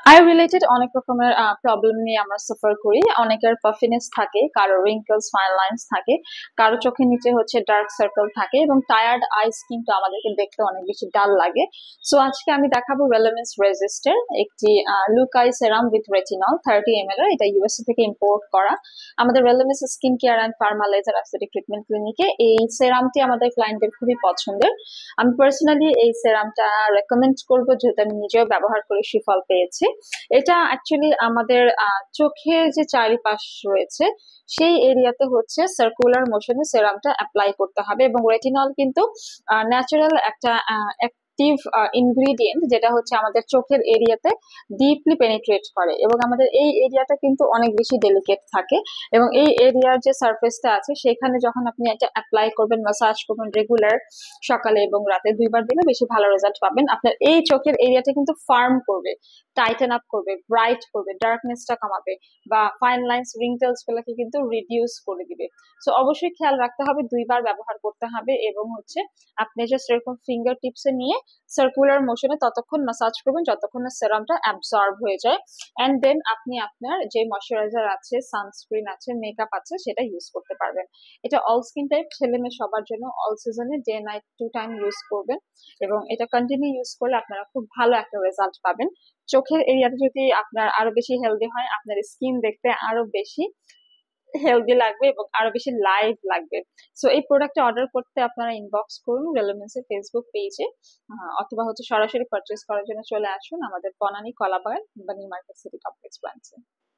I related অনেক রকমের problem নিয়ে আমরা সাফার করি। অনেকের পাফিনেস থাকে, কারো রিঙ্কলস ফাইন লাইন্স থাকে, কারো চোখের নিচে হচ্ছে ডার্ক সার্কেল থাকে এবং টায়ার্ড আইস কিন্তু আমাদেরকে দেখতে অনেক বেশি ডাল লাগে। সো আজকে আমি দেখাবো রেলেমেন্স রেজিস্টার একটি look eye serum with retinol 30 ml এর। এটা ইউএসএ থেকে ইম্পোর্ট করা। আমাদের রেলেমেন্স skin care and pharma laser aesthetic treatment ক্লিনিকে এই সেরামটি আমাদের ক্লায়েন্টদের খুবই পছন্দের। আমি পার্সোনালি এই সেরামটা রেকমেন্ড করবো, যেহেতু আমি নিজেও ব্যবহার করে সুফল পেয়েছি। এটা অ্যাকচুয়ালি আমাদের চোখের যে চারিপাশ রয়েছে সেই এরিয়াতে হচ্ছে সার্কুলার মোশনে সেরামটা অ্যাপ্লাই করতে হবে, এবং রেটিনল কিন্তু ন্যাচারাল একটা অ্যাক্টিভ ইনগ্রিডিয়েন্ট, যেটা হচ্ছে আমাদের চোখের এরিয়াতে ডিপলি পেনিট্রেট করে, এবং আমাদের এই এরিয়াটা কিন্তু অনেক বেশি ডেলিকেট থাকে। এবং এই এরিয়ার যে সারফেসটা আছে সেখানে যখন আপনি এটা অ্যাপ্লাই করবেন, মাসাজ করবেন রেগুলার, সকালে এবং রাতে 2 বার দিলে বেশি ভালো রেজাল্ট পাবেন। আপনার এই চোখের এরিয়াটা কিন্তু ফার্ম করবে, টাইটেন আপ করবে, ব্রাইট করবে, ডার্কনেসটা কমাবে, বা ফাইন লাইন্স রিঙ্কেলস গুলোকে কিন্তু রিডিউস করে দিবে। সো অবশ্যই খেয়াল রাখতে হবে, 2 বার ব্যবহার করতে হবে, এবং হচ্ছে আপনি জাস্ট এরকম ফিঙ্গার টিপসে নিয়ে সার্কুলার মোশনে ততক্ষণ মাসাজ করবেন যতক্ষণ না সেরামটা অ্যাবসর্ব হয়ে যায়। এন্ড দেন আপনি আপনার যে ময়শ্চারাইজার আছে, সানস্ক্রিন আছে, মেকআপ আছে, সেটা ইউজ করতে পারবেন। এটা অল স্কিন টাইপ, ছেলে মেয়ে সবার জন্য, অল সিজনে ডে নাইট 2 টাইম ইউজ করবেন, এবং এটা কন্টিনিউ ইউজ করলে আপনারা খুব ভালো একটা রেজাল্ট পাবেন। চোখের এরিয়াটা যদি আপনার আরো বেশি হেলদি হয়, আপনার স্কিন দেখতে আরো বেশি হেলদি লাগবে এবং আরো বেশি লাইভ লাগবে। সো এই প্রোডাক্টটা অর্ডার করতে আপনারা ইনবক্স করুন রেলেমেন্সের ফেসবুক পেজে, অথবা হচ্ছে সরাসরি পারচেস করার জন্য চলে আসুন আমাদের বনানী কলাবাগান বা নিউ মার্কেট সিটি কমপ্লেক্স ব্রাঞ্চে।